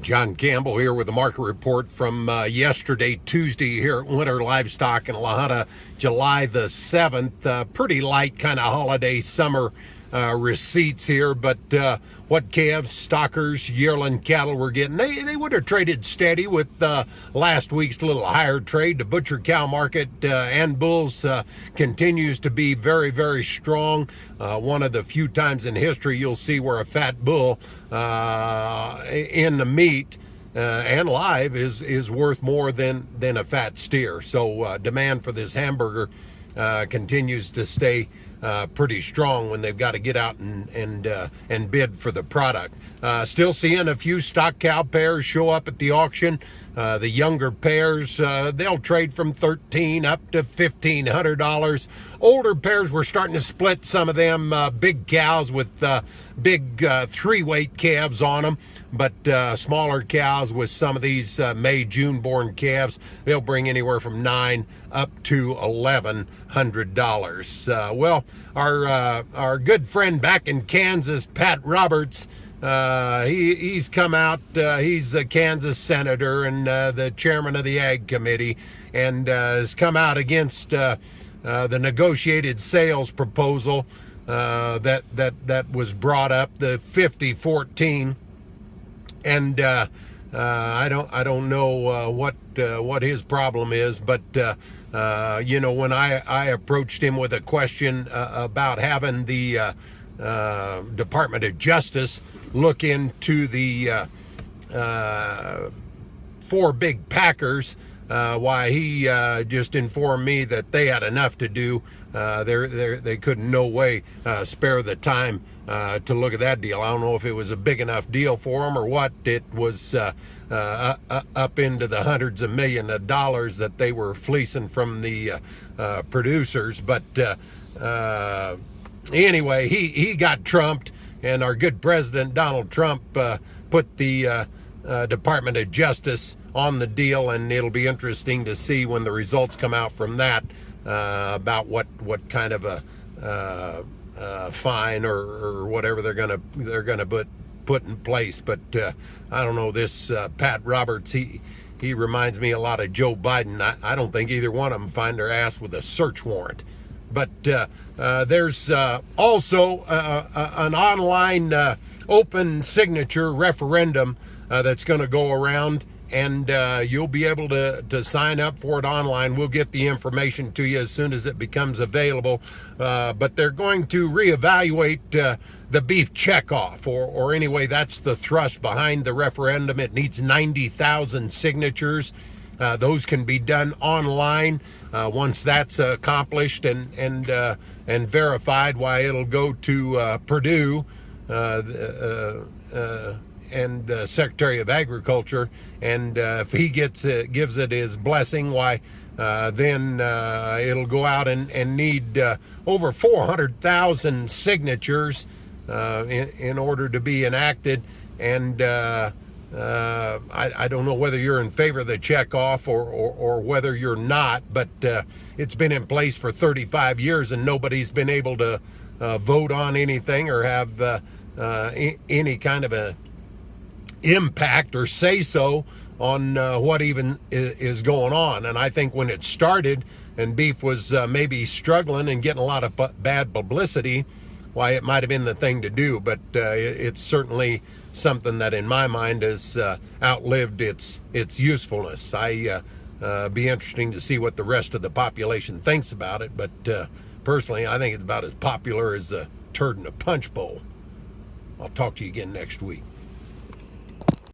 John Campbell here with the market report from yesterday, Tuesday, here at Winter Livestock in La Junta, July the 7th. Pretty light kind of holiday summer receipts here, but what calves, stockers, yearling cattle we're getting, they would have traded steady with last week's little higher trade. The butcher cow market and bulls continues to be very, very strong. One of the few times in history you'll see where a fat bull in the meat and live is worth more than a fat steer. So demand for this hamburger continues to stay pretty strong when they've got to get out and bid for the product. Still seeing a few stock cow pairs show up at the auction. The younger pairs, they'll trade from $1,300 up to $1,500. Older pairs, we're starting to split some of them. Big cows with big 3-weight calves on them, but smaller cows with some of these May, June born calves, they'll bring anywhere from $900 up to $1,100. Well, our good friend back in Kansas, Pat Roberts, he's come out. He's a Kansas senator and the chairman of the Ag Committee, and has come out against the negotiated sales proposal that was brought up, the 50-14, and I don't know what his problem is, but when I approached him with a question about having the Department of Justice look into the 4 big packers, why he just informed me that they had enough to do. They could in no way spare the time to look at that deal. I don't know if it was a big enough deal for them or what. It was up into the hundreds of millions of dollars that they were fleecing from the producers. But anyway, he got trumped, and our good President Donald Trump put the Department of Justice on the deal, and it'll be interesting to see when the results come out from that about what kind of a fine or whatever they're gonna put in place. But I don't know, this Pat Roberts, he reminds me a lot of Joe Biden. I don't think either one of them find their ass with a search warrant. But there's also an online open signature referendum that's going to go around, and you'll be able to sign up for it online. We'll get the information to you as soon as it becomes available. But they're going to reevaluate the beef checkoff, or anyway, that's the thrust behind the referendum. It needs 90,000 signatures. Those can be done online. Once that's accomplished and verified, why, it'll go to Purdue and Secretary of Agriculture, and if he gives it his blessing, why, then it'll go out and need over 400,000 signatures in order to be enacted. And I don't know whether you're in favor of the checkoff or whether you're not, but it's been in place for 35 years and nobody's been able to vote on anything or have any kind of a impact or say so on what even is going on. And I think when it started and beef was maybe struggling and getting a lot of bad publicity, why, it might have been the thing to do. But it's certainly something that in my mind has outlived its usefulness. Be interesting to see what the rest of the population thinks about it, but personally I think it's about as popular as a turd in a punch bowl. I'll talk to you again next week.